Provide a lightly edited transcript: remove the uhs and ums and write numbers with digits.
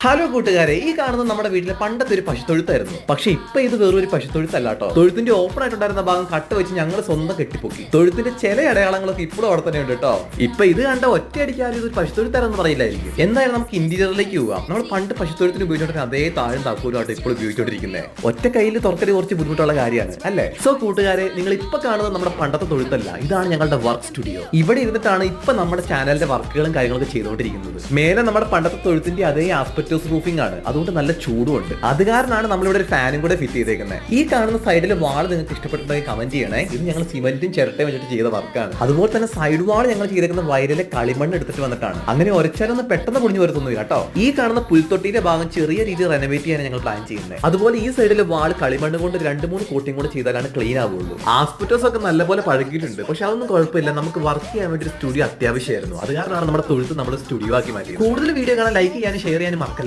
Hello കൂട്ടുകാരെ, ഈ കാണുന്നത് നമ്മുടെ വീട്ടിലെ പണ്ടത്തെ ഒരു പശുത്തൊഴുത്തായിരുന്നു. പക്ഷെ ഇപ്പൊ ഇത് വെറൊരു പശുത്തൊഴുത്തല്ല കേട്ടോ. തൊഴുത്തിന്റെ ഓപ്പൺ ആയിട്ടുണ്ടായിരുന്ന ഭാഗം കട്ട് വെച്ച് ഞങ്ങൾ സ്വന്തം കെട്ടിപ്പൊക്കി. തൊഴുത്തിന്റെ ചില അടയാളങ്ങളൊക്കെ ഇപ്പോഴും അവിടെ തന്നെ ഉണ്ട് കേട്ടോ. ഇപ്പൊ ഇത് കണ്ട ഒറ്റയടിക്കാലും ഇത് പശുത്തൊഴുത്താരെന്ന് പറയില്ലായിരിക്കും. എന്തായാലും നമുക്ക് ഇന്റീരിയറിലേക്ക് പോകാം. നമ്മൾ പണ്ട് പശുത്തൊഴുത്തിന് ഉപയോഗിച്ചോണ്ടിരുന്ന അതേ താഴും താക്കോലുമായിട്ട് ഇപ്പോൾ ഉപയോഗിച്ചോണ്ടിരിക്കുന്നത്. ഒറ്റ കയ്യിൽ തുറക്കല് കുറച്ച് ബുദ്ധിമുട്ടുള്ള കാര്യമാണ് അല്ലേ? സോ കൂട്ടുകാരെ, നിങ്ങൾ ഇപ്പൊ കാണുന്നത് നമ്മുടെ പണ്ടത്തെ തൊഴുത്തല്ല, ഇതാണ് ഞങ്ങളുടെ വർക്ക് സ്റ്റുഡിയോ. ഇവിടെ ഇരുന്നിട്ടാണ് ഇപ്പൊ നമ്മുടെ ചാനലിന്റെ വർക്കുകളും കാര്യങ്ങളൊക്കെ ചെയ്തുകൊണ്ടിരിക്കുന്നത്. മേലെ നമ്മുടെ പണ്ടത്തെ തൊഴുത്തിന്റെ അതേ ആസ്പെക്ട് റൂഫിംഗ് ആണ്, അതുകൊണ്ട് നല്ല ചൂടുണ്ട്. അത് കാരണമാണ് നമ്മളിവിടെ ഒരു ഫാനും കൂടെ ഫിറ്റ് ചെയ്തേക്കുന്നത്. ഈ കാണുന്ന സൈഡിലെ വാൾ നിങ്ങൾക്ക് ഇഷ്ടപ്പെട്ടിട്ടുണ്ടെങ്കിൽ കമന്റ് ചെയ്യണേ. ഇത് ഞങ്ങൾ സിമെന്റും ചിരട്ടയും വെച്ചിട്ട് ചെയ്ത വർക്കാണ്. അതുപോലെ തന്നെ സൈഡ് വാൾ ഞങ്ങൾ ചെയ്തേക്കുന്ന വയലിലെ കളിമണ്ണ് എടുത്തിട്ട് വന്നിട്ടാണ്. അങ്ങനെ ഒരച്ചാലൊന്നും പെട്ടെന്ന് പൊടിഞ്ഞു വരുത്തൊന്നുമില്ല കേട്ടോ. ഈ കാണുന്ന പുൽത്തൊട്ടിയുടെ ഭാഗം ചെറിയ രീതിയിൽ റെനോവേറ്റ് ചെയ്യാൻ ഞങ്ങൾ പ്ലാൻ ചെയ്യുന്നത്. അതുപോലെ ഈ സൈഡിലെ വാൾ കളിമണ്ണ് കൊണ്ട് 2-3 കോട്ടിങ് കൂടെ ചെയ്താലാണ് ക്ലീൻ ആവുള്ളൂ. ആസ്പെറ്റോസ് ഒക്കെ നല്ലപോലെ പഴകിയിട്ടുണ്ട്, പക്ഷെ അതൊന്നും കുഴപ്പമില്ല. നമുക്ക് വർക്ക് ചെയ്യാൻ വേണ്ടി ഒരു സ്റ്റുഡിയോ അത്യാവശ്യമായിരുന്നു. അത് കാരണമാണ് നമ്മുടെ തൊഴുത്ത് നമ്മൾ സ്റ്റുഡിയോ ആക്കി മാറ്റിയത്. കൂടുതൽ വീഡിയോ കാണാൻ ലൈക്ക് ചെയ്യാനും ഷെയർ ചെയ്യാനും മറക്കരുത്.